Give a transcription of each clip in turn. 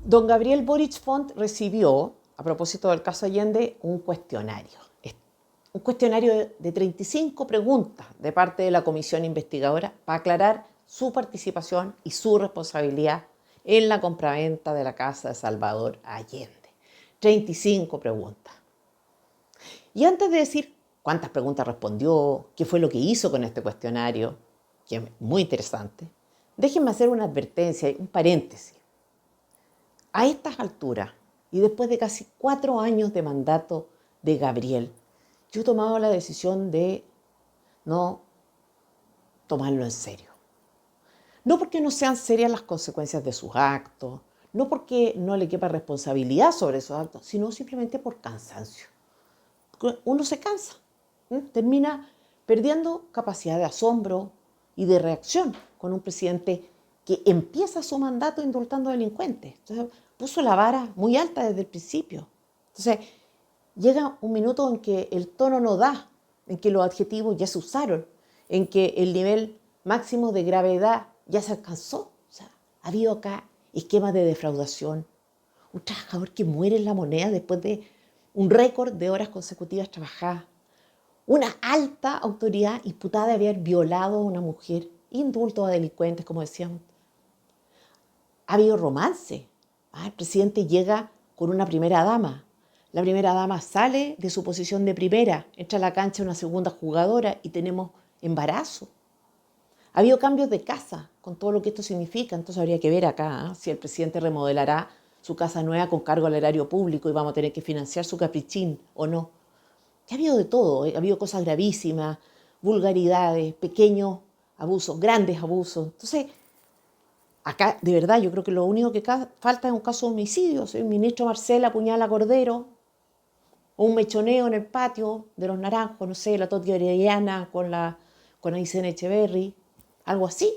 Don Gabriel Boric Font recibió, a propósito del caso Allende, un cuestionario. Un cuestionario de 35 preguntas de parte de la comisión investigadora para aclarar su participación y su responsabilidad en la compraventa de la casa de Salvador Allende. 35 preguntas. Y antes de decir cuántas preguntas respondió, qué fue lo que hizo con este cuestionario, que es muy interesante, déjenme hacer una advertencia, un paréntesis. A estas alturas, y después de casi 4 años de mandato de Gabriel, yo he tomado la decisión de no tomarlo en serio. No porque no sean serias las consecuencias de sus actos, no porque no le quepa responsabilidad sobre esos actos, sino simplemente por cansancio. Uno se cansa, termina perdiendo capacidad de asombro y de reacción con un presidente que empieza su mandato indultando delincuentes. Entonces, puso la vara muy alta desde el principio. Entonces, llega un minuto en que el tono no da, en que los adjetivos ya se usaron, en que el nivel máximo de gravedad ya se alcanzó. O sea, ha habido acá esquemas de defraudación. Un trabajador que muere en La Moneda después de un récord de horas consecutivas trabajadas. Una alta autoridad imputada de haber violado a una mujer. Indultos a delincuentes, como decíamos. Ha habido romance. El presidente llega con una primera dama. La primera dama sale de su posición de primera, entra a la cancha una segunda jugadora y tenemos embarazo. Ha habido cambios de casa, con todo lo que esto significa. Entonces habría que ver acá si el presidente remodelará su casa nueva con cargo al erario público y vamos a tener que financiar su caprichín o no. Ha habido de todo, ha habido cosas gravísimas, vulgaridades, pequeños abusos, grandes abusos. Entonces, acá, de verdad, yo creo que lo único que falta es un caso de homicidio. Si el ministro Marcela apuñala a Cordero, o un mechoneo en el patio de los Naranjos, no sé, la Toti Orellana con Aysén Echeverry, algo así.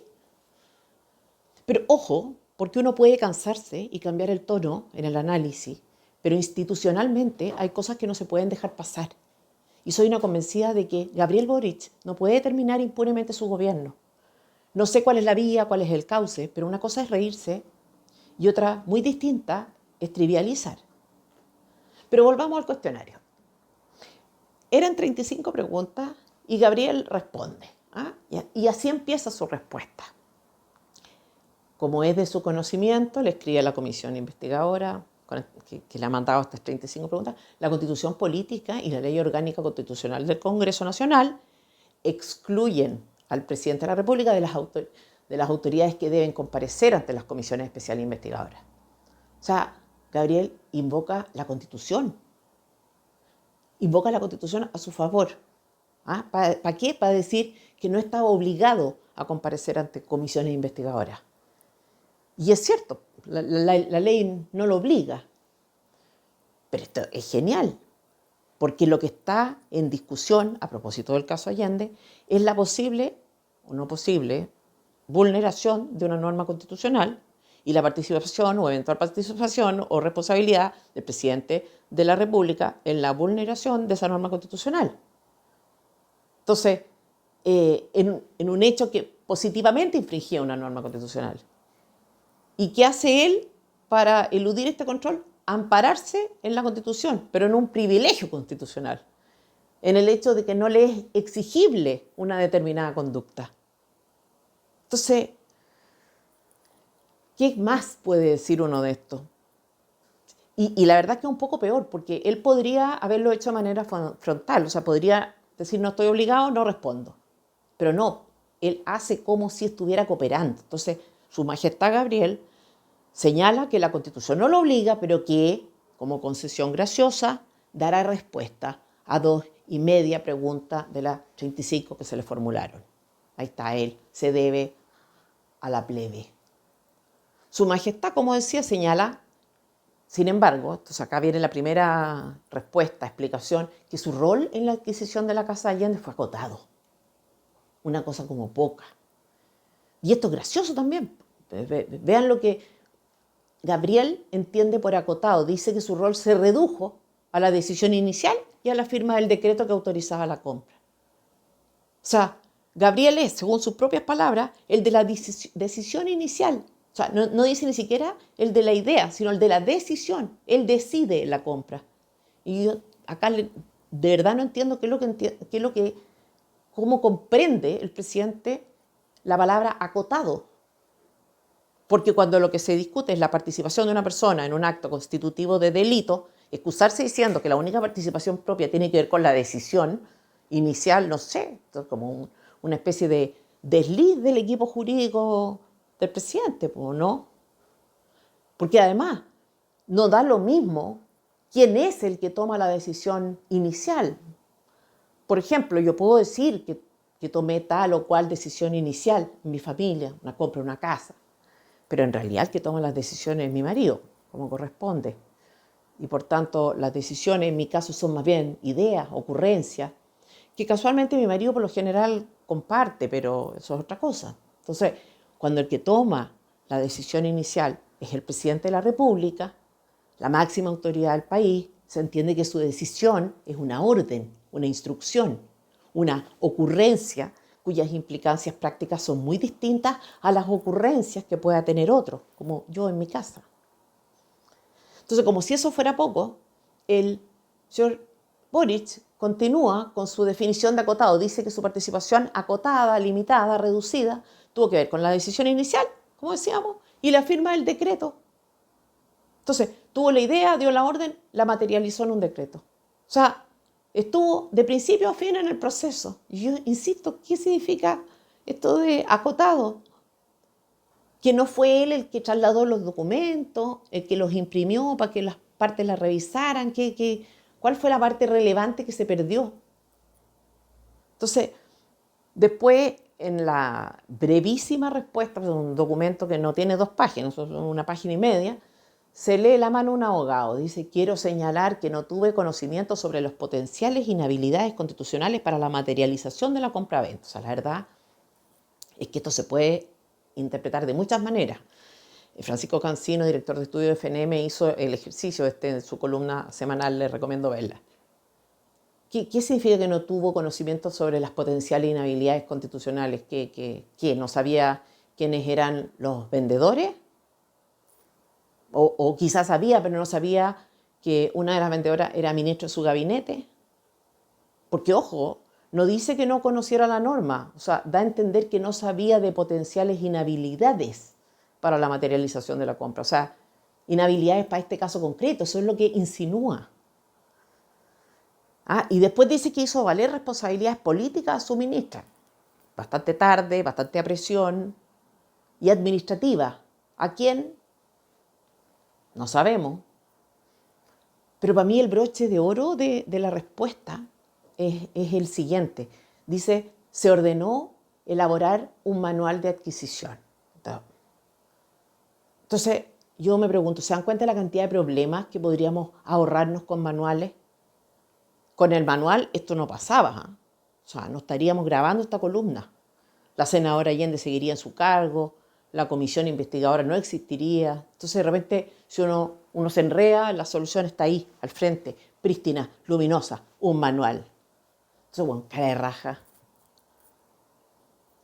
Pero ojo, porque uno puede cansarse y cambiar el tono en el análisis, pero institucionalmente hay cosas que no se pueden dejar pasar. Y soy una convencida de que Gabriel Boric no puede terminar impunemente su gobierno. No sé cuál es la vía, cuál es el cauce, pero una cosa es reírse y otra muy distinta es trivializar. Pero volvamos al cuestionario. Eran 35 preguntas y Gabriel responde. Y así empieza su respuesta. Como es de su conocimiento, le escribe a la comisión investigadora que le ha mandado estas 35 preguntas, la Constitución Política y la Ley Orgánica Constitucional del Congreso Nacional excluyen al presidente de la República de las autoridades que deben comparecer ante las comisiones especiales investigadoras. O sea, Gabriel invoca la Constitución a su favor. ¿Para qué? Para decir que no está obligado a comparecer ante comisiones investigadoras. Y es cierto, la ley no lo obliga. Pero esto es genial, porque lo que está en discusión, a propósito del caso Allende, es la posible o no posible vulneración de una norma constitucional y la participación o eventual participación o responsabilidad del presidente de la República en la vulneración de esa norma constitucional. Entonces, en un hecho que positivamente infringía una norma constitucional. ¿Y qué hace él para eludir este control? Ampararse en la Constitución, pero en un privilegio constitucional, en el hecho de que no le es exigible una determinada conducta. Entonces, ¿qué más puede decir uno de esto? Y la verdad que es un poco peor, porque él podría haberlo hecho de manera frontal, o sea, podría decir no estoy obligado, no respondo. Pero no, él hace como si estuviera cooperando. Entonces, Su Majestad Gabriel señala que la Constitución no lo obliga, pero que, como concesión graciosa, dará respuesta a 2,5 preguntas de las 35 que se le formularon. Ahí está él, se debe a la plebe. Su Majestad, como decía, señala, sin embargo, entonces acá viene la primera respuesta, explicación, que su rol en la adquisición de la Casa de Allende fue acotado. Una cosa como poca. Y esto es gracioso también. Vean lo que Gabriel entiende por acotado. Dice que su rol se redujo a la decisión inicial y a la firma del decreto que autorizaba la compra. O sea, Gabriel es, según sus propias palabras, el de la decisión inicial, O sea, no dice ni siquiera el de la idea, sino el de la decisión. Él decide la compra. Y yo acá de verdad no entiendo cómo comprende el presidente la palabra acotado. Porque cuando lo que se discute es la participación de una persona en un acto constitutivo de delito, excusarse diciendo que la única participación propia tiene que ver con la decisión inicial, no sé, es como una especie de desliz del equipo jurídico del presidente, ¿no? Porque además no da lo mismo quién es el que toma la decisión inicial. Por ejemplo, yo puedo decir que tomé tal o cual decisión inicial en mi familia, una compra de una casa, pero en realidad el que toma las decisiones es mi marido, como corresponde. Y por tanto, las decisiones en mi caso son más bien ideas, ocurrencias, que casualmente mi marido por lo general comparte, pero eso es otra cosa. Entonces, cuando el que toma la decisión inicial es el presidente de la República, la máxima autoridad del país, se entiende que su decisión es una orden, una instrucción, una ocurrencia cuyas implicancias prácticas son muy distintas a las ocurrencias que pueda tener otro, como yo en mi casa. Entonces, como si eso fuera poco, el señor Boric continúa con su definición de acotado. Dice que su participación acotada, limitada, reducida, tuvo que ver con la decisión inicial, como decíamos, y la firma del decreto. Entonces, tuvo la idea, dio la orden, la materializó en un decreto. O sea, estuvo de principio a fin en el proceso. Y yo insisto, ¿qué significa esto de acotado? Que no fue él el que trasladó los documentos, el que los imprimió para que las partes las revisaran, ¿cuál fue la parte relevante que se perdió? Entonces, después, en la brevísima respuesta, un documento que no tiene 2 páginas, una página y media, se lee la mano un abogado. Dice, quiero señalar que no tuve conocimiento sobre las potenciales inhabilidades constitucionales para la materialización de la compraventa. O sea, la verdad es que esto se puede interpretar de muchas maneras. Francisco Cancino, director de estudio de FNM, hizo el ejercicio en su columna semanal, les recomiendo verla. ¿Qué significa que no tuvo conocimiento sobre las potenciales inhabilidades constitucionales? ¿Que no sabía quiénes eran los vendedores? O quizás sabía, pero no sabía que una de las vendedoras era ministro de su gabinete. Porque, ojo, no dice que no conociera la norma, o sea, da a entender que no sabía de potenciales inhabilidades para la materialización de la compra. O sea, inhabilidades para este caso concreto, eso es lo que insinúa. Y después dice que hizo valer responsabilidades políticas a su ministra. Bastante tarde, bastante a presión, y administrativa. ¿A quién? No sabemos. Pero para mí el broche de oro de la respuesta es el siguiente. Dice, se ordenó elaborar un manual de adquisición. Entonces, yo me pregunto, ¿se dan cuenta de la cantidad de problemas que podríamos ahorrarnos con manuales? Con el manual esto no pasaba. O sea, no estaríamos grabando esta columna. La senadora Allende seguiría en su cargo, la comisión investigadora no existiría. Entonces, de repente, si uno se enreda, la solución está ahí, al frente, prístina, luminosa, un manual. Entonces, bueno, cara de raja.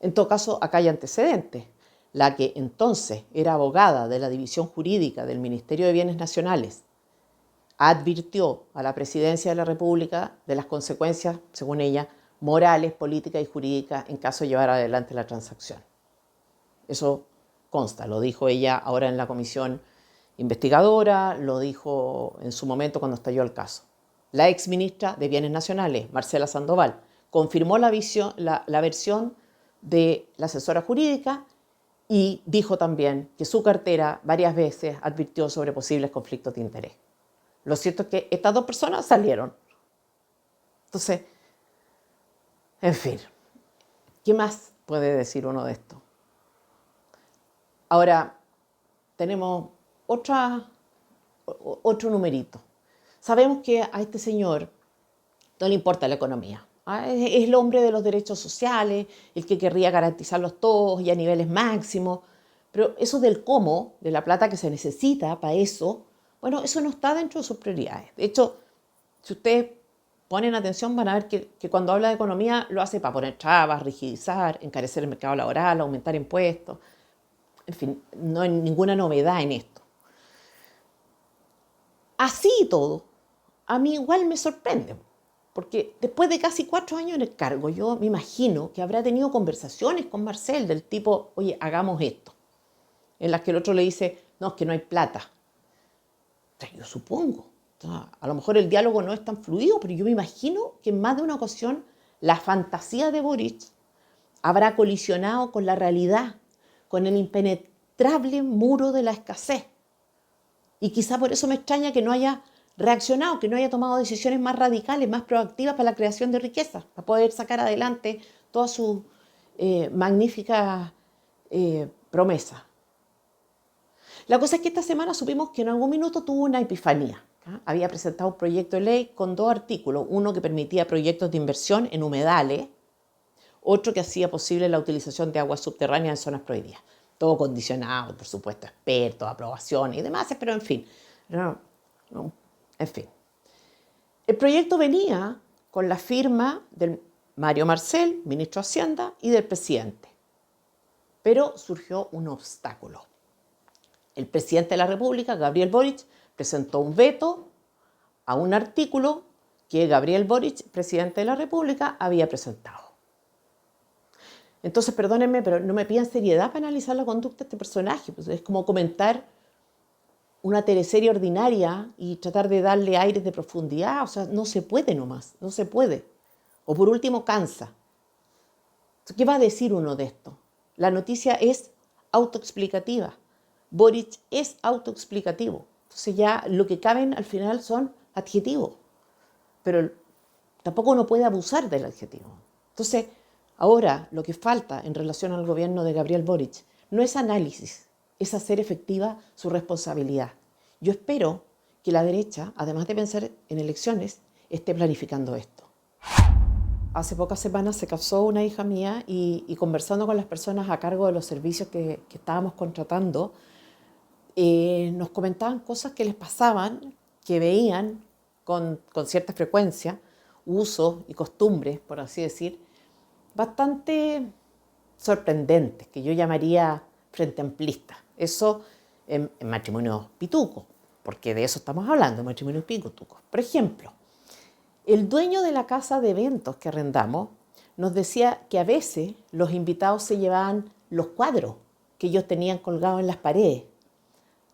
En todo caso, acá hay antecedentes. La que entonces era abogada de la División Jurídica del Ministerio de Bienes Nacionales advirtió a la Presidencia de la República de las consecuencias, según ella, morales, políticas y jurídicas en caso de llevar adelante la transacción. Eso consta, lo dijo ella ahora en la comisión investigadora, lo dijo en su momento cuando estalló el caso. La exministra de Bienes Nacionales, Marcela Sandoval, confirmó la versión de la asesora jurídica y dijo también que su cartera varias veces advirtió sobre posibles conflictos de interés. Lo cierto es que estas 2 personas salieron. Entonces, en fin, ¿qué más puede decir uno de esto? Ahora, tenemos otro numerito. Sabemos que a este señor no le importa la economía. Es el hombre de los derechos sociales, el que querría garantizarlos todos y a niveles máximos. Pero eso del cómo, de la plata que se necesita para eso, bueno, eso no está dentro de sus prioridades. De hecho, si ustedes ponen atención, van a ver que cuando habla de economía lo hace para poner trabas, rigidizar, encarecer el mercado laboral, aumentar impuestos. En fin, no hay ninguna novedad en esto. Así y todo, a mí igual me sorprende, porque después de casi 4 años en el cargo, yo me imagino que habrá tenido conversaciones con Marcel del tipo, oye, hagamos esto, en las que el otro le dice, no, es que no hay plata. O sea, yo supongo. O sea, a lo mejor el diálogo no es tan fluido, pero yo me imagino que en más de una ocasión la fantasía de Boric habrá colisionado con la realidad, con el impenetrable muro de la escasez. Y quizá por eso me extraña que no haya reaccionado, que no haya tomado decisiones más radicales, más proactivas para la creación de riqueza, para poder sacar adelante todas sus magníficas promesas. La cosa es que esta semana supimos que en algún minuto tuvo una epifanía. Había presentado un proyecto de ley con 2 artículos, uno que permitía proyectos de inversión en humedales, otro que hacía posible la utilización de aguas subterráneas en zonas prohibidas. Todo condicionado, por supuesto, expertos, aprobaciones y demás, pero en fin. En fin. El proyecto venía con la firma del Mario Marcel, ministro de Hacienda, y del presidente. Pero surgió un obstáculo. El presidente de la República, Gabriel Boric, presentó un veto a un artículo que Gabriel Boric, presidente de la República, había presentado. Entonces, perdónenme, pero no me pidan seriedad para analizar la conducta de este personaje. Pues es como comentar una teleserie ordinaria y tratar de darle aires de profundidad. O sea, no se puede nomás, no se puede. O por último, cansa. ¿Qué va a decir uno de esto? La noticia es autoexplicativa. Boric es autoexplicativo. Entonces ya lo que caben al final son adjetivos. Pero tampoco uno puede abusar del adjetivo. Entonces, ahora, lo que falta en relación al gobierno de Gabriel Boric no es análisis, es hacer efectiva su responsabilidad. Yo espero que la derecha, además de pensar en elecciones, esté planificando esto. Hace pocas semanas se casó una hija mía y conversando con las personas a cargo de los servicios que estábamos contratando, nos comentaban cosas que les pasaban, que veían con cierta frecuencia, usos y costumbres, por así decir, bastante sorprendentes, que yo llamaría frente amplista. Eso en matrimonios pitucos, porque de eso estamos hablando, matrimonios pitucos. Por ejemplo, el dueño de la casa de eventos que arrendamos nos decía que a veces los invitados se llevaban los cuadros que ellos tenían colgados en las paredes.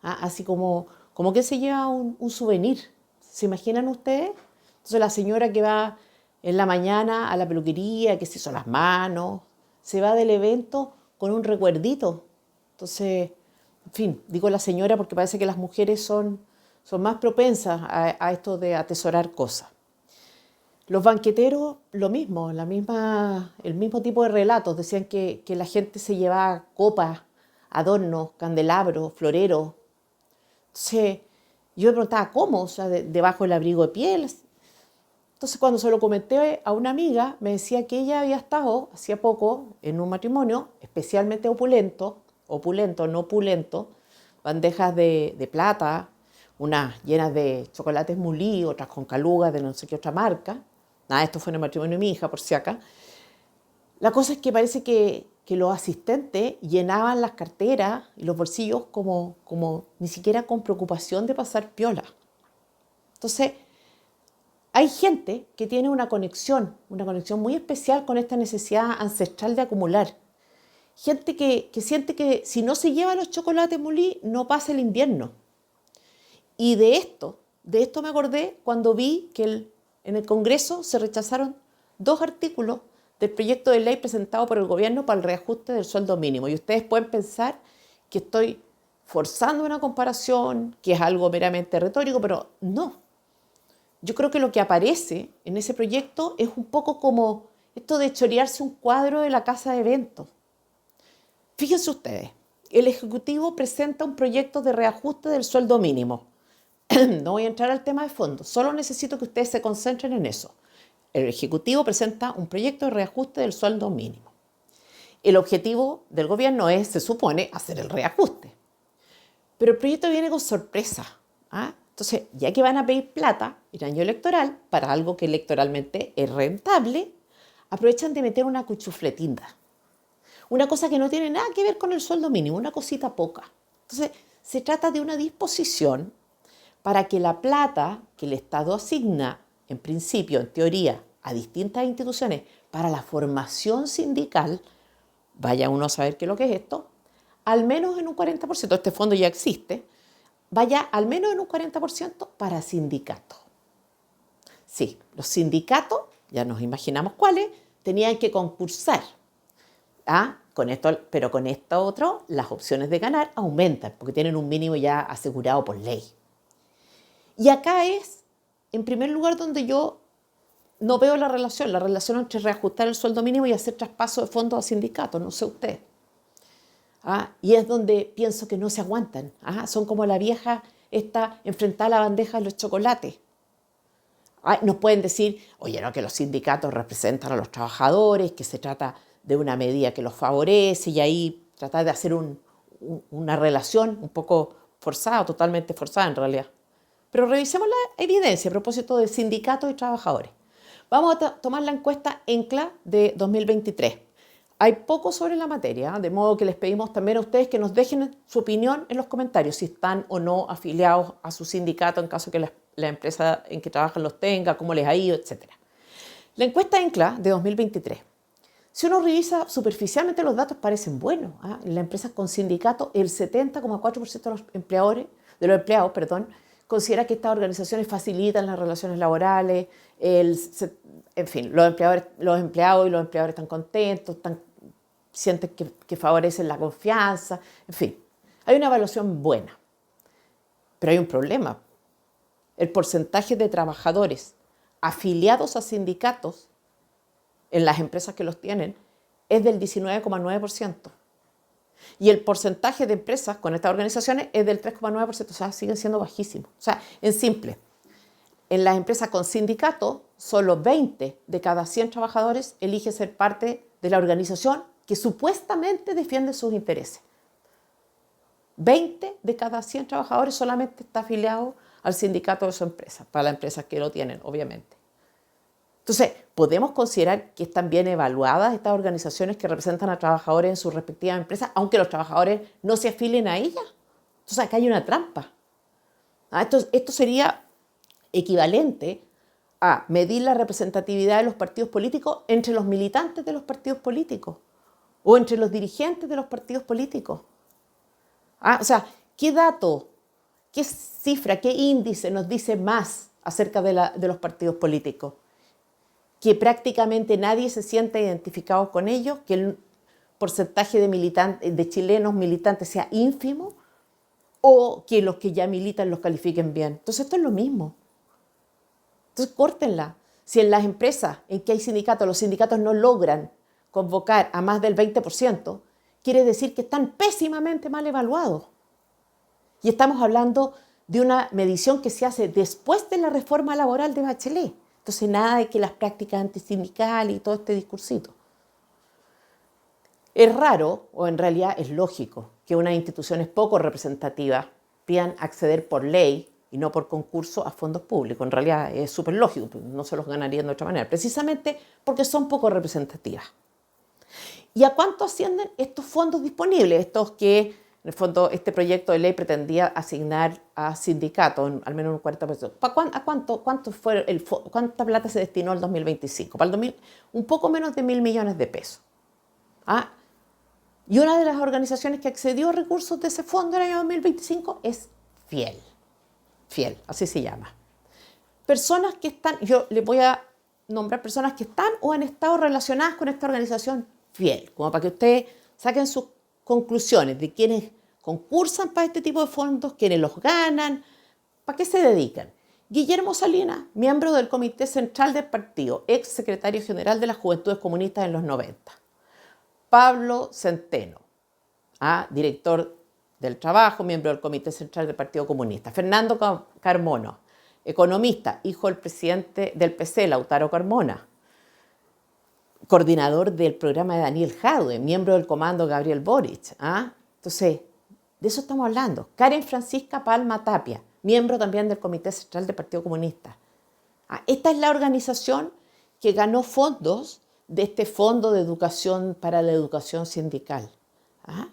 Así como que se lleva un souvenir. ¿Se imaginan ustedes? Entonces la señora que va en la mañana a la peluquería, que se hizo las manos, se va del evento con un recuerdito. Entonces, en fin, digo la señora porque parece que las mujeres son más propensas a esto de atesorar cosas. Los banqueteros, lo mismo, el mismo tipo de relatos. Decían que la gente se llevaba copas, adornos, candelabros, floreros. Entonces, yo me preguntaba, ¿cómo? O sea, debajo del abrigo de piel. Entonces, cuando se lo comenté a una amiga, me decía que ella había estado hacía poco en un matrimonio especialmente opulento, no opulento, bandejas de plata, unas llenas de chocolates Mulí, otras con calugas de no sé qué otra marca. Nada, esto fue en el matrimonio de mi hija, por si acá. La cosa es que parece que los asistentes llenaban las carteras y los bolsillos como ni siquiera con preocupación de pasar piola. Entonces, hay gente que tiene una conexión muy especial con esta necesidad ancestral de acumular. Gente que siente que si no se lleva los chocolates Mulí, no pasa el invierno. Y de esto me acordé cuando vi que en el Congreso se rechazaron 2 artículos del proyecto de ley presentado por el gobierno para el reajuste del sueldo mínimo. Y ustedes pueden pensar que estoy forzando una comparación, que es algo meramente retórico, pero no. Yo creo que lo que aparece en ese proyecto es un poco como esto de chorearse un cuadro de la casa de eventos. Fíjense ustedes, el Ejecutivo presenta un proyecto de reajuste del sueldo mínimo. No voy a entrar al tema de fondo, solo necesito que ustedes se concentren en eso. El Ejecutivo presenta un proyecto de reajuste del sueldo mínimo. El objetivo del gobierno es, se supone, hacer el reajuste. Pero el proyecto viene con sorpresa. Entonces, ya que van a pedir plata en año electoral para algo que electoralmente es rentable, aprovechan de meter una cuchufletinda. Una cosa que no tiene nada que ver con el sueldo mínimo, una cosita poca. Entonces, se trata de una disposición para que la plata que el Estado asigna, en principio, en teoría, a distintas instituciones para la formación sindical, vaya uno a saber qué es lo que es esto, al menos en un 40%, este fondo ya existe, vaya al menos en un 40% para sindicatos. Sí, los sindicatos, ya nos imaginamos cuáles, tenían que concursar. Con esto, pero con esto otro, las opciones de ganar aumentan, porque tienen un mínimo ya asegurado por ley. Y acá es, en primer lugar, donde yo no veo la relación entre reajustar el sueldo mínimo y hacer traspaso de fondos a sindicatos, no sé usted. Y es donde pienso que no se aguantan. Son como la vieja esta enfrentada a la bandeja de los chocolates. Nos pueden decir, oye, no, que los sindicatos representan a los trabajadores, que se trata de una medida que los favorece y ahí tratar de hacer una relación un poco forzada, totalmente forzada en realidad. Pero revisemos la evidencia a propósito de sindicatos y trabajadores. Vamos a tomar la encuesta ENCLA de 2023. Hay poco sobre la materia, de modo que les pedimos también a ustedes que nos dejen su opinión en los comentarios, si están o no afiliados a su sindicato en caso que la empresa en que trabajan los tenga, cómo les ha ido, etc. La encuesta ENCLA de 2023. Si uno revisa superficialmente los datos parecen buenos. En las empresas con sindicato, el 70,4% de los empleados considera que estas organizaciones facilitan las relaciones laborales, en fin, los empleados y los empleadores están contentos, sienten que favorecen la confianza, en fin, hay una evaluación buena. Pero hay un problema. El porcentaje de trabajadores afiliados a sindicatos en las empresas que los tienen es del 19,9%. Y el porcentaje de empresas con estas organizaciones es del 3,9%, o sea, siguen siendo bajísimos. O sea, en simple, en las empresas con sindicato, solo 20 de cada 100 trabajadores eligen ser parte de la organización que supuestamente defiende sus intereses. 20 de cada 100 trabajadores solamente está afiliado al sindicato de su empresa, para las empresas que lo tienen, obviamente. Entonces, ¿podemos considerar que están bien evaluadas estas organizaciones que representan a trabajadores en sus respectivas empresas, aunque los trabajadores no se afilien a ellas? Entonces, acá hay una trampa. Esto sería equivalente a medir la representatividad de los partidos políticos entre los militantes de los partidos políticos o entre los dirigentes de los partidos políticos. O sea, ¿qué dato, qué cifra, qué índice nos dice más acerca de los partidos políticos? Que prácticamente nadie se siente identificado con ellos, que el porcentaje de chilenos militantes sea ínfimo, o que los que ya militan los califiquen bien. Entonces esto es lo mismo. Entonces córtenla. Si en las empresas en que hay sindicatos, los sindicatos no logran convocar a más del 20%, quiere decir que están pésimamente mal evaluados. Y estamos hablando de una medición que se hace después de la reforma laboral de Bachelet. Entonces, nada de que las prácticas antisindicales y todo este discursito. Es raro, o en realidad es lógico, que unas instituciones poco representativas pidan acceder por ley y no por concurso a fondos públicos. En realidad es súper lógico, no se los ganarían de otra manera, precisamente porque son poco representativas. ¿Y a cuánto ascienden estos fondos disponibles? Estos que, en el fondo, este proyecto de ley pretendía asignar a sindicatos, al menos un 40%. ¿Cuánta plata se destinó al 2025? Para el 2000, un poco menos de 1.000 millones de pesos. Y una de las organizaciones que accedió a recursos de ese fondo en el año 2025 es Fiel. Fiel, así se llama. Personas que están, yo les voy a nombrar personas que están o han estado relacionadas con esta organización Fiel, como para que ustedes saquen sus conclusiones de quiénes concursan para este tipo de fondos, quiénes los ganan, para qué se dedican. Guillermo Salinas, miembro del Comité Central del Partido, ex secretario general de las Juventudes Comunistas en los 90. Pablo Centeno, director del Trabajo, miembro del Comité Central del Partido Comunista. Fernando Carmona, economista, hijo del presidente del PC, Lautaro Carmona. Coordinador del programa de Daniel Jadwe, miembro del comando Gabriel Boric. Entonces, de eso estamos hablando. Karen Francisca Palma Tapia, miembro también del Comité Central del Partido Comunista. Esta es la organización que ganó fondos de este Fondo de Educación para la Educación Sindical. ¿Ah?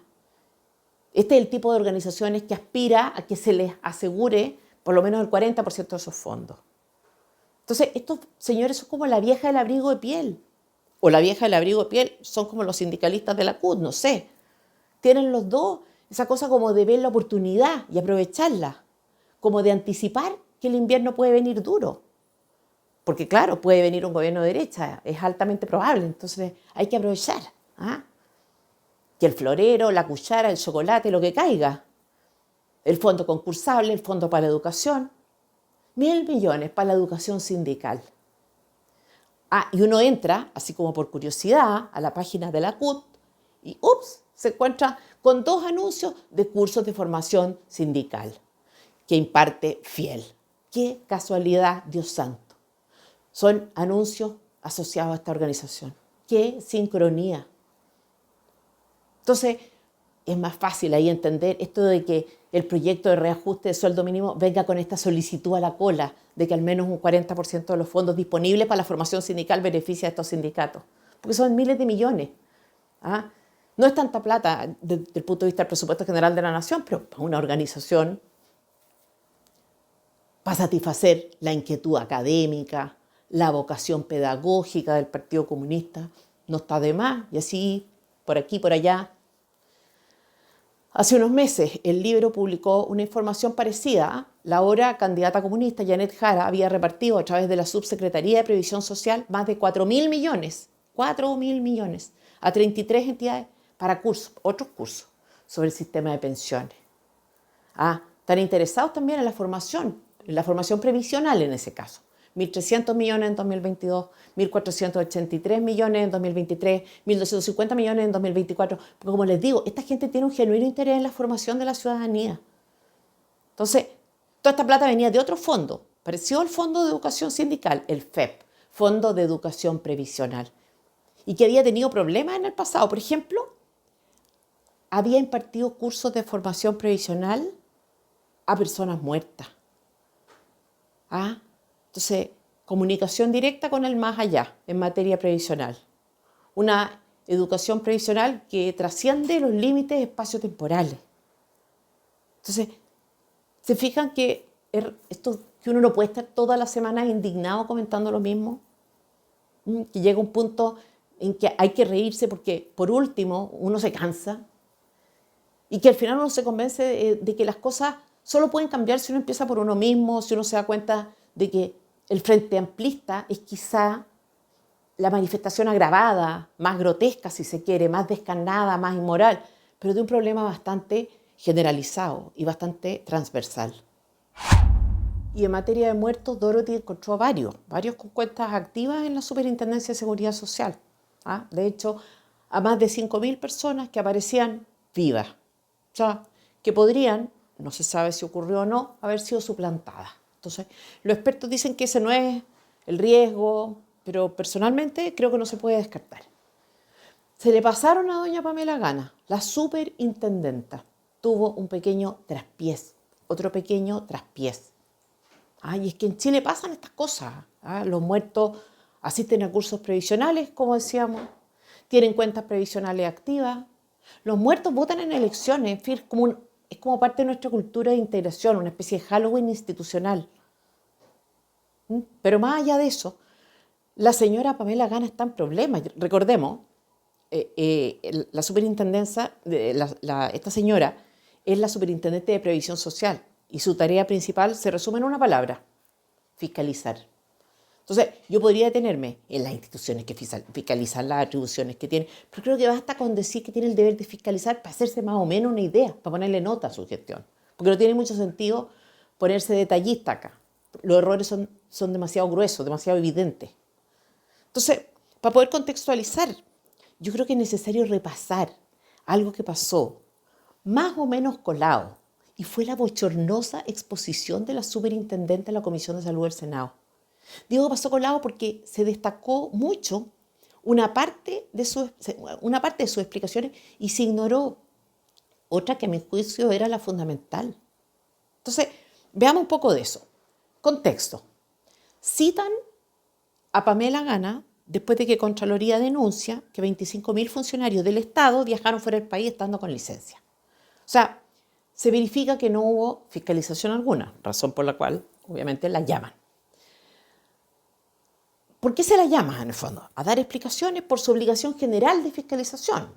Este es el tipo de organizaciones que aspira a que se les asegure por lo menos el 40% de esos fondos. Entonces, estos señores son como la vieja del abrigo de piel. O la vieja del abrigo de piel son como los sindicalistas de la CUT, no sé. Tienen los dos esa cosa como de ver la oportunidad y aprovecharla. Como de anticipar que el invierno puede venir duro. Porque claro, puede venir un gobierno de derecha, es altamente probable, entonces hay que aprovechar. ¿Ah? Que el florero, la cuchara, el chocolate, lo que caiga. El fondo concursable, el fondo para la educación. 1.000 millones para la educación sindical. Ah, y uno entra, así como por curiosidad, a la página de la CUT y ¡ups! Se encuentra con 2 anuncios de cursos de formación sindical que imparte Fiel. ¡Qué casualidad, Dios santo! Son anuncios asociados a esta organización. ¡Qué sincronía! Entonces, es más fácil ahí entender esto de que el proyecto de reajuste de sueldo mínimo venga con esta solicitud a la cola de que al menos un 40% de los fondos disponibles para la formación sindical beneficie a estos sindicatos. Porque son miles de millones. ¿Ah? No es tanta plata desde el punto de vista del presupuesto general de la nación, pero para una organización, para satisfacer la inquietud académica, la vocación pedagógica del Partido Comunista, no está de más. Y así, por aquí, por allá. Hace unos meses, el Libro publicó una información parecida. La ahora candidata comunista, Janet Jara, había repartido a través de la Subsecretaría de Previsión Social más de 4.000 millones, 4.000 millones, a 33 entidades para cursos, otros cursos sobre el sistema de pensiones. Ah, están interesados también en la formación previsional en ese caso. 1.300 millones en 2022, 1.483 millones en 2023, 1.250 millones en 2024. Porque como les digo, esta gente tiene un genuino interés en la formación de la ciudadanía. Entonces, toda esta plata venía de otro fondo, parecido al Fondo de Educación Sindical, el FEP, Fondo de Educación Previsional, y que había tenido problemas en el pasado. Por ejemplo, había impartido cursos de formación previsional a personas muertas. ¿Ah? Entonces, comunicación directa con el más allá en materia previsional. Una educación previsional que trasciende los límites espaciotemporales. Entonces, ¿se fijan que esto que uno no puede estar toda la semana indignado comentando lo mismo? Que llega un punto en que hay que reírse porque, por último, uno se cansa y que al final uno se convence de que las cosas solo pueden cambiar si uno empieza por uno mismo, si uno se da cuenta de que el Frente Amplista es quizá la manifestación agravada, más grotesca si se quiere, más descarnada, más inmoral, pero de un problema bastante generalizado y bastante transversal. Y en materia de muertos, Dorothy encontró varios con cuentas activas en la Superintendencia de Seguridad Social. ¿Ah? De hecho, a más de 5.000 personas que aparecían vivas. O sea, que podrían, no se sabe si ocurrió o no, haber sido suplantadas. Entonces, los expertos dicen que ese no es el riesgo, pero personalmente creo que no se puede descartar. Se le pasaron a doña Pamela Gana, la superintendenta. Tuvo un pequeño traspiés, otro pequeño traspiés. Y es que en Chile pasan estas cosas. Los muertos asisten a cursos previsionales, como decíamos, tienen cuentas previsionales activas. Los muertos votan en elecciones, en fin, es como parte de nuestra cultura de integración, una especie de Halloween institucional. Pero más allá de eso, la señora Pamela Gana está en problemas. Recordemos, la superintendencia, esta señora es la superintendente de Previsión Social y su tarea principal se resume en una palabra: fiscalizar. Entonces, yo podría detenerme en las instituciones que fiscalizan las atribuciones que tienen, pero creo que basta con decir que tiene el deber de fiscalizar para hacerse más o menos una idea, para ponerle nota a su gestión. Porque no tiene mucho sentido ponerse detallista acá. Los errores son demasiado gruesos, demasiado evidentes. Entonces, para poder contextualizar, yo creo que es necesario repasar algo que pasó más o menos colado, y fue la bochornosa exposición de la superintendente de la Comisión de Salud del Senado. Digo que pasó colado porque se destacó mucho una parte de sus explicaciones y se ignoró otra que a mi juicio era la fundamental. Entonces, veamos un poco de eso. Contexto. Citan a Pamela Gana después de que Contraloría denuncia que 25.000 funcionarios del Estado viajaron fuera del país estando con licencia. O sea, se verifica que no hubo fiscalización alguna, razón por la cual, obviamente, la llaman. ¿Por qué se la llama, en el fondo? A dar explicaciones por su obligación general de fiscalización.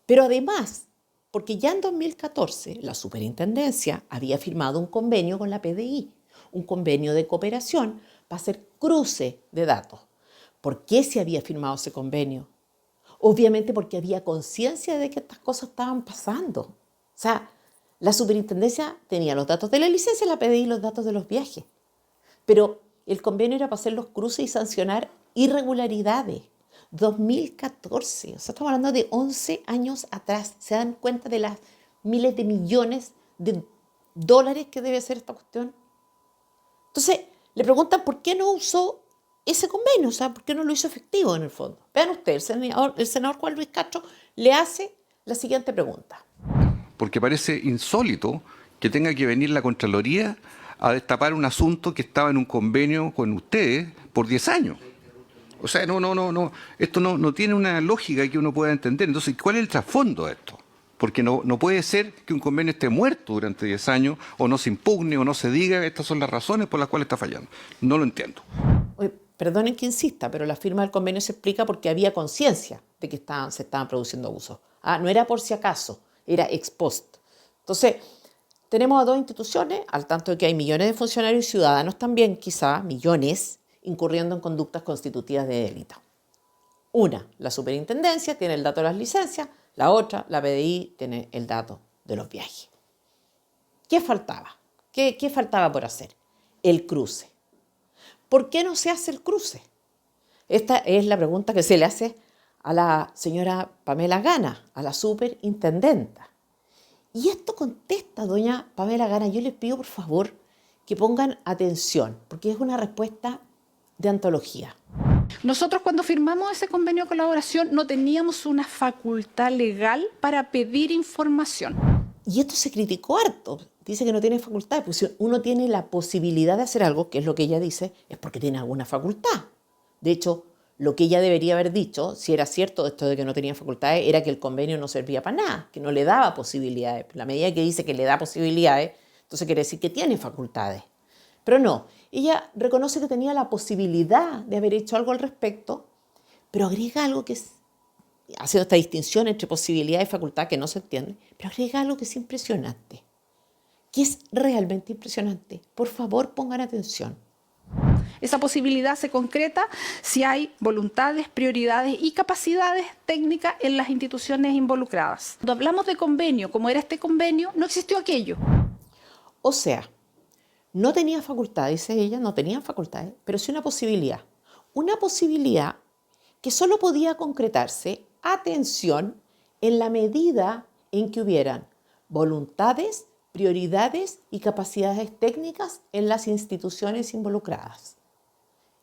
Pero además, porque ya en 2014 la superintendencia había firmado un convenio con la PDI, un convenio de cooperación para hacer cruce de datos. ¿Por qué se había firmado ese convenio? Obviamente porque había conciencia de que estas cosas estaban pasando. O sea, la superintendencia tenía los datos de la licencia, la PDI los datos de los viajes. Pero el convenio era para hacer los cruces y sancionar irregularidades. 2014, o sea, estamos hablando de 11 años atrás. ¿Se dan cuenta de las miles de millones de dólares que debe ser esta cuestión? Entonces, le preguntan por qué no usó ese convenio, o sea, por qué no lo hizo efectivo en el fondo. Vean ustedes, el senador Juan Luis Castro le hace la siguiente pregunta. Porque parece insólito que tenga que venir la Contraloría a destapar un asunto que estaba en un convenio con ustedes por 10 años. O sea, esto no tiene una lógica que uno pueda entender. Entonces, ¿cuál es el trasfondo de esto? Porque no puede ser que un convenio esté muerto durante 10 años, o no se impugne, o no se diga, estas son las razones por las cuales está fallando. No lo entiendo. Oye, perdonen que insista, pero la firma del convenio se explica porque había conciencia de que se estaban produciendo abusos. No era por si acaso, era ex post. Entonces, tenemos a dos instituciones, al tanto de que hay millones de funcionarios y ciudadanos también, quizá millones, incurriendo en conductas constitutivas de delito. Una, la superintendencia, tiene el dato de las licencias. La otra, la PDI, tiene el dato de los viajes. ¿Qué faltaba? ¿Qué faltaba por hacer? El cruce. ¿Por qué no se hace el cruce? Esta es la pregunta que se le hace a la señora Pamela Gana, a la superintendenta. Y esto contesta doña Pamela Gana. Yo les pido, por favor, que pongan atención, porque es una respuesta de antología. Nosotros cuando firmamos ese convenio de colaboración no teníamos una facultad legal para pedir información. Y esto se criticó harto. Dice que no tiene facultad, porque si uno tiene la posibilidad de hacer algo, que es lo que ella dice, es porque tiene alguna facultad. De hecho, lo que ella debería haber dicho, si era cierto esto de que no tenía facultades, era que el convenio no servía para nada, que no le daba posibilidades. La medida que dice que le da posibilidades, entonces quiere decir que tiene facultades. Pero no, ella reconoce que tenía la posibilidad de haber hecho algo al respecto, pero agrega algo que es, haciendo esta distinción entre posibilidad y facultad que no se entiende, pero agrega algo que es impresionante, que es realmente impresionante. Por favor, pongan atención. Esa posibilidad se concreta si hay voluntades, prioridades y capacidades técnicas en las instituciones involucradas. Cuando hablamos de convenio, como era este convenio, no existió aquello. O sea, no tenía facultad, dice ella, no tenían facultades, pero sí una posibilidad. Una posibilidad que solo podía concretarse, atención, en la medida en que hubieran voluntades, prioridades y capacidades técnicas en las instituciones involucradas.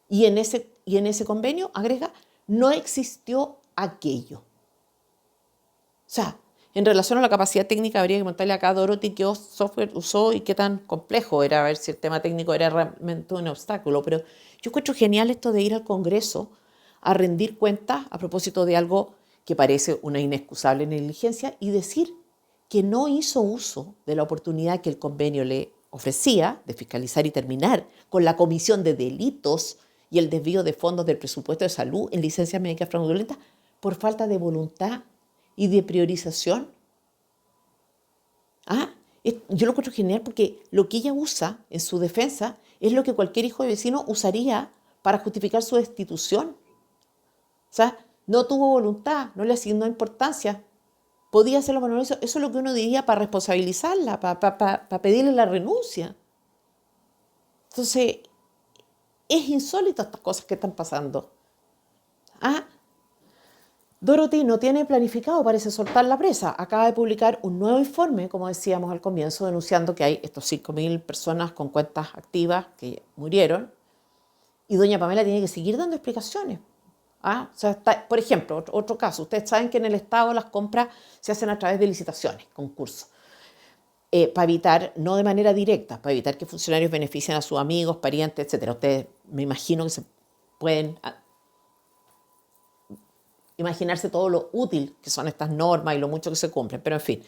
Y en ese convenio, agrega, no existió aquello. O sea, en relación a la capacidad técnica, habría que preguntarle acá a Dorothy qué software usó y qué tan complejo era, a ver si el tema técnico era realmente un obstáculo. Pero yo encuentro genial esto de ir al Congreso a rendir cuentas a propósito de algo que parece una inexcusable negligencia y decir que no hizo uso de la oportunidad que el convenio le ofrecía de fiscalizar y terminar con la comisión de delitos y el desvío de fondos del presupuesto de salud en licencias médicas fraudulentas por falta de voluntad y de priorización. Yo lo encuentro genial porque lo que ella usa en su defensa es lo que cualquier hijo de vecino usaría para justificar su destitución. O sea, no tuvo voluntad, no le asignó importancia. Podía hacerlo, pero no. Eso es lo que uno diría para responsabilizarla, para pedirle la renuncia. Entonces, es insólito estas cosas que están pasando. Dorothy no tiene planificado, parece, soltar la presa. Acaba de publicar un nuevo informe, como decíamos al comienzo, denunciando que hay estos 5.000 personas con cuentas activas que murieron. Y doña Pamela tiene que seguir dando explicaciones. O sea, por ejemplo, otro caso. Ustedes saben que en el Estado las compras se hacen a través de licitaciones, concursos. Para evitar, no de manera directa, para evitar que funcionarios beneficien a sus amigos, parientes, etc. Ustedes me imagino que se pueden imaginarse todo lo útil que son estas normas y lo mucho que se cumplen. Pero en fin,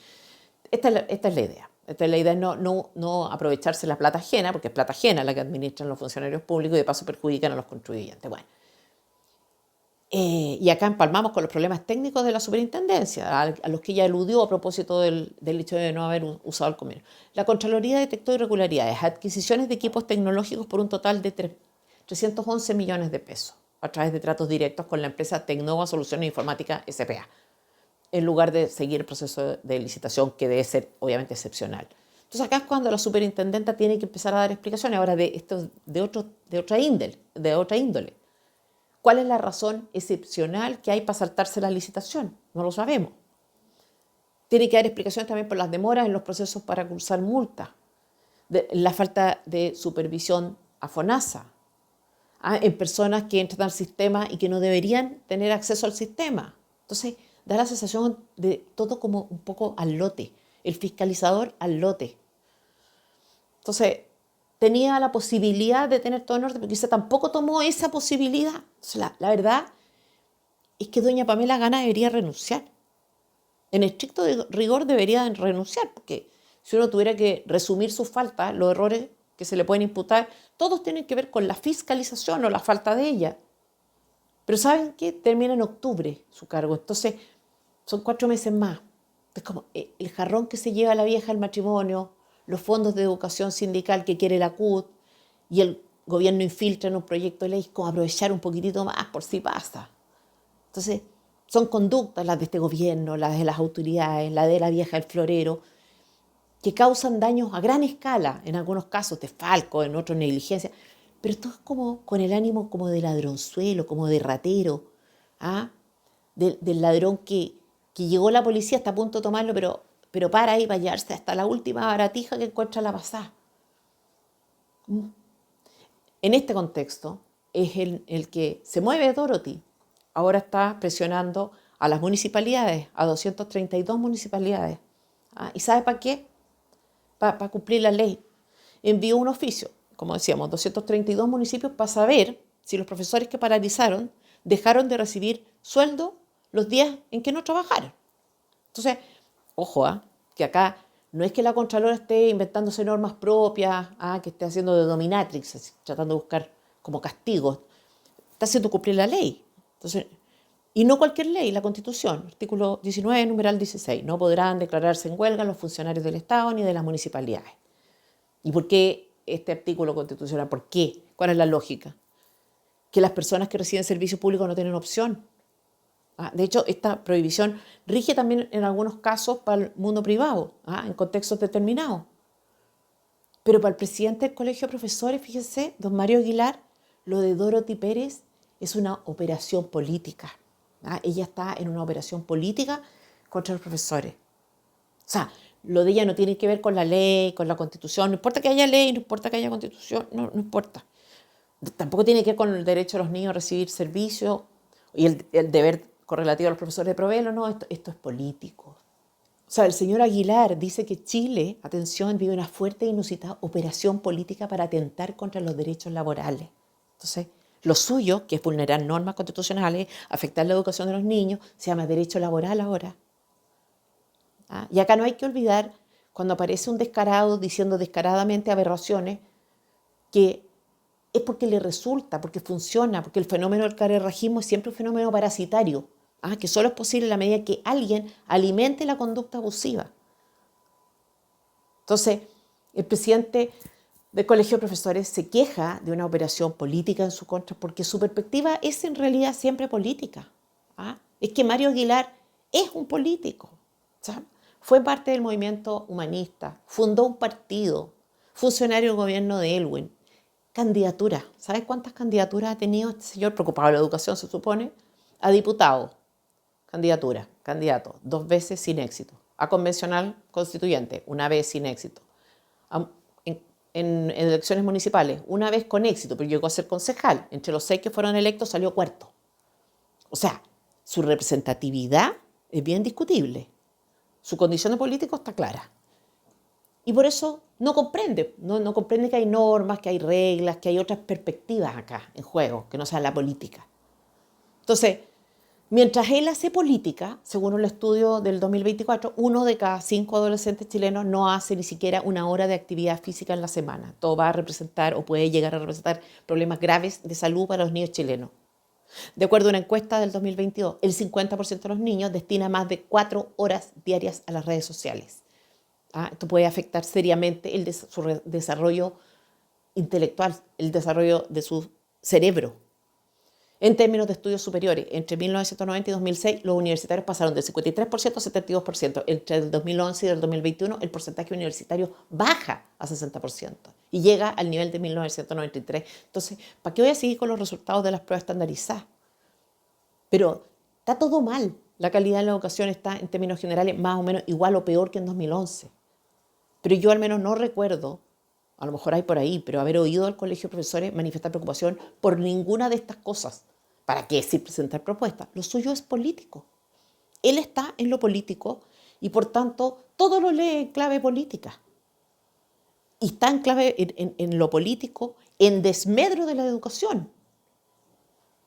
esta es la idea. Esta es la idea, no aprovecharse la plata ajena, porque es plata ajena la que administran los funcionarios públicos y de paso perjudican a los contribuyentes. Bueno, y acá empalmamos con los problemas técnicos de la superintendencia, a los que ella eludió a propósito del hecho de no haber usado el convenio. La Contraloría detectó irregularidades, adquisiciones de equipos tecnológicos por un total de 311 millones de pesos a través de tratos directos con la empresa Tecnova Soluciones Informáticas S.p.A., en lugar de seguir el proceso de licitación, que debe ser obviamente excepcional. Entonces acá es cuando la superintendenta tiene que empezar a dar explicaciones ahora de otra índole. ¿Cuál es la razón excepcional que hay para saltarse la licitación? No lo sabemos. Tiene que dar explicaciones también por las demoras en los procesos para cursar multas, la falta de supervisión a FONASA, en personas que entran al sistema y que no deberían tener acceso al sistema. Entonces, da la sensación de todo como un poco al lote, el fiscalizador al lote. Entonces, tenía la posibilidad de tener todo en orden, pero quizá tampoco tomó esa posibilidad. Entonces, la verdad es que doña Pamela Gana debería renunciar. En estricto rigor debería renunciar, porque si uno tuviera que resumir sus faltas, los errores que se le pueden imputar, todos tienen que ver con la fiscalización o la falta de ella. Pero ¿saben qué? Termina en octubre su cargo, entonces son 4 meses más. Es como el jarrón que se lleva la vieja al matrimonio, los fondos de educación sindical que quiere la CUT y el gobierno infiltra en un proyecto de ley, como aprovechar un poquitito más por si pasa. Entonces, son conductas las de este gobierno, las de las autoridades, la de la vieja del florero, que causan daños a gran escala, en algunos casos desfalco, en otros negligencia, pero todo es como con el ánimo como de ladronzuelo, como de ratero, del ladrón que llegó la policía, está a punto de tomarlo, pero para ahí, para hallarse hasta la última baratija que encuentra la pasada. En este contexto es el que se mueve Dorothy. Ahora está presionando a las municipalidades, a 232 municipalidades. ¿Y sabe para qué? Para cumplir la ley. Envió un oficio, como decíamos, 232 municipios para saber si los profesores que paralizaron dejaron de recibir sueldo los días en que no trabajaron. Entonces, ojo, que acá no es que la Contralora esté inventándose normas propias, que esté haciendo de dominatrix, así, tratando de buscar como castigos. Está haciendo cumplir la ley. Entonces, y no cualquier ley, la Constitución, artículo 19, numeral 16, no podrán declararse en huelga los funcionarios del Estado ni de las municipalidades. ¿Y por qué este artículo constitucional? ¿Por qué? ¿Cuál es la lógica? Que las personas que reciben servicio público no tienen opción. De hecho, esta prohibición rige también en algunos casos para el mundo privado, en contextos determinados. Pero para el presidente del Colegio de Profesores, fíjense, don Mario Aguilar, lo de Dorothy Pérez es una operación política. Ella está en una operación política contra los profesores. O sea, lo de ella no tiene que ver con la ley, con la Constitución. No importa que haya ley, no importa que haya Constitución, no importa. Tampoco tiene que ver con el derecho de los niños a recibir servicios y el deber correlativo a los profesores de proveerlo. No, esto es político. O sea, el señor Aguilar dice que Chile, atención, vive una fuerte e inusitada operación política para atentar contra los derechos laborales. Entonces, lo suyo, que es vulnerar normas constitucionales, afectar la educación de los niños, se llama derecho laboral ahora. Y acá no hay que olvidar, cuando aparece un descarado diciendo descaradamente aberraciones, que es porque le resulta, porque funciona, porque el fenómeno del carerrajismo es siempre un fenómeno parasitario, que solo es posible en la medida que alguien alimente la conducta abusiva. Entonces, el presidente del Colegio de Profesores se queja de una operación política en su contra porque su perspectiva es en realidad siempre política. Es que Mario Aguilar es un político. ¿Sabe? Fue parte del movimiento humanista, fundó un partido, funcionario del gobierno de Elwin, candidatura. ¿Sabes cuántas candidaturas ha tenido este señor preocupado de la educación, se supone? A diputado, candidato, 2 veces sin éxito. A convencional constituyente, 1 vez sin éxito. En elecciones municipales, 1 vez con éxito, pero llegó a ser concejal. Entre los 6 que fueron electos salió 4º. O sea, su representatividad es bien discutible. Su condición de político está clara. Y por eso no comprende que hay normas, que hay reglas, que hay otras perspectivas acá en juego, que no sean la política. Entonces, Mientras él hace política, según un estudio del 2024, 1 de cada 5 adolescentes chilenos no hace ni siquiera una hora de actividad física en la semana. Todo va a representar o puede llegar a representar problemas graves de salud para los niños chilenos. De acuerdo a una encuesta del 2022, el 50% de los niños destina más de 4 horas diarias a las redes sociales. Esto puede afectar seriamente su desarrollo intelectual, el desarrollo de su cerebro. En términos de estudios superiores, entre 1990 y 2006, los universitarios pasaron del 53% a 72%. Entre el 2011 y el 2021, el porcentaje universitario baja a 60% y llega al nivel de 1993. Entonces, ¿para qué voy a seguir con los resultados de las pruebas estandarizadas? Pero está todo mal. La calidad de la educación está, en términos generales, más o menos igual o peor que en 2011. Pero yo al menos no recuerdo, a lo mejor hay por ahí, pero haber oído al colegio de profesores manifestar preocupación por ninguna de estas cosas. ¿Para qué decir presentar propuestas? Lo suyo es político. Él está en lo político y por tanto todo lo lee en clave política. Y está en clave en lo político, en desmedro de la educación.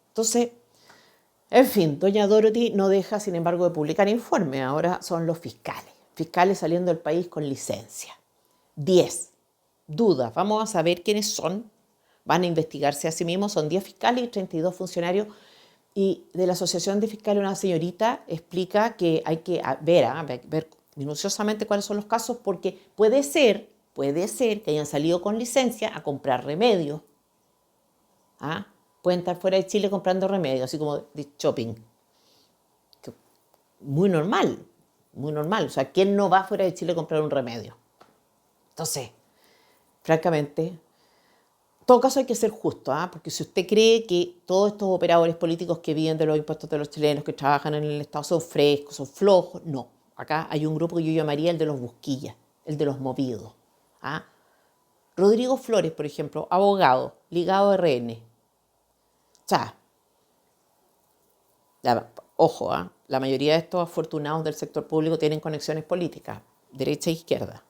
Entonces, en fin, doña Dorothy no deja, sin embargo, de publicar informes. Ahora son los fiscales. Fiscales saliendo del país con licencia. 10. Dudas. Vamos a saber quiénes son. Van a investigarse a sí mismos. Son 10 fiscales y 32 funcionarios. Y de la Asociación de Fiscales, una señorita explica que hay que ver minuciosamente cuáles son los casos, porque puede ser que hayan salido con licencia a comprar remedios. Pueden estar fuera de Chile comprando remedios, así como de shopping. Muy normal, muy normal. O sea, ¿quién no va fuera de Chile a comprar un remedio? Entonces, francamente, en todo caso hay que ser justo, porque si usted cree que todos estos operadores políticos que viven de los impuestos de los chilenos, que trabajan en el Estado, son frescos, son flojos, no. Acá hay un grupo que yo llamaría el de los busquillas, el de los movidos. Rodrigo Flores, por ejemplo, abogado, ligado a RN. O sea, ojo, la mayoría de estos afortunados del sector público tienen conexiones políticas, derecha e izquierda.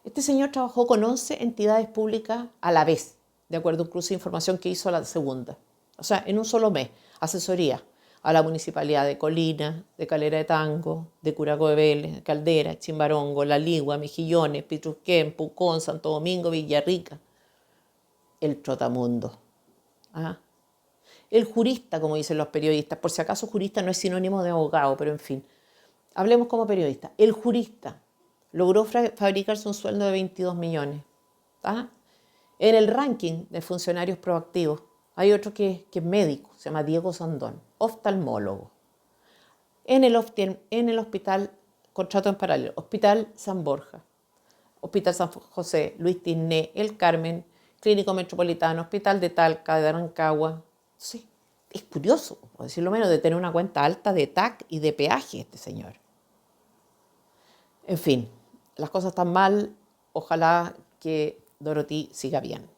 Este señor trabajó con 11 entidades públicas a la vez, de acuerdo a un cruce de información que hizo la segunda. O sea, en un solo mes, asesoría a la municipalidad de Colina, de Calera de Tango, de Curacó de Vélez, Caldera, Chimbarongo, La Ligua, Mejillones, Pitrusquén, Pucón, Santo Domingo, Villarrica. El trotamundo. El jurista, como dicen los periodistas, por si acaso jurista no es sinónimo de abogado, pero en fin, hablemos como periodista. El jurista logró fabricarse un sueldo de 22 millones. En el ranking de funcionarios proactivos hay otro que es médico, se llama Diego Sandón, oftalmólogo. En el hospital, contrato en paralelo, Hospital San Borja, Hospital San José, Luis Tisné, El Carmen, Clínico Metropolitano, Hospital de Talca, de Rancagua. Sí, es curioso, por decirlo menos, de tener una cuenta alta de TAC y de peaje este señor. En fin, las cosas están mal, ojalá que Dorothy siga bien.